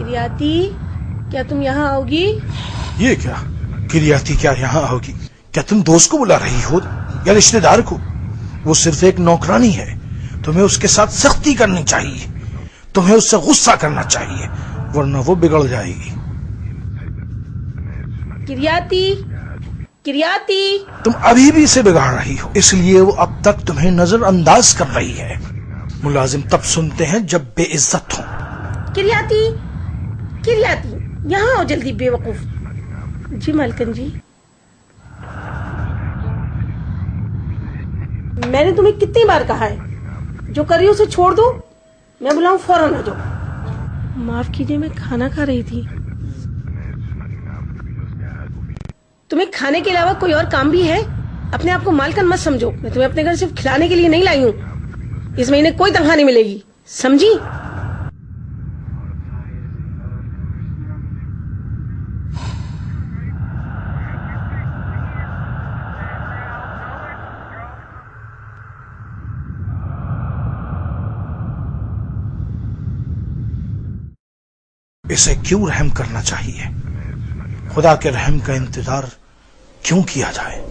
किरियाती, क्या तुम यहाँ आओगी? ये क्या किरियाती, क्या यहाँ आओगी? क्या तुम दोस्त को बुला रही हो या रिश्तेदार को? वो सिर्फ एक नौकरानी है। तुम्हें उसके साथ सख्ती करनी चाहिए, तुम्हें उससे गुस्सा करना चाहिए, वरना वो बिगड़ जाएगी। किरियाती, किरियाती। तुम अभी भी इसे बिगाड़ रही हो, इसलिए वो अब तक तुम्हें नजरअंदाज कर रही है। मुलाजिम तब सुनते हैं जब बेइज्जत हो। किरियाती, किरियाती, यहाँ आओ जल्दी बेवकूफ। जी मालकन जी। मैंने तुम्हें कितनी बार कहा है, जो कर रही हो उसे छोड़ दो। मैं बुलाऊं फौरन आ जाओ। माफ कीजिए, मैं खाना खा रही थी। तुम्हें खाने के अलावा कोई और काम भी है? अपने आप को मालकन मत समझो। मैं तुम्हें अपने घर सिर्फ खिलाने के लिए नहीं लाई हूँ। इस महीने कोई तनख्वाह नहीं मिलेगी, समझी? इसे क्यों रहम करना चाहिए? खुदा के रहम का इंतजार क्यों किया जाए?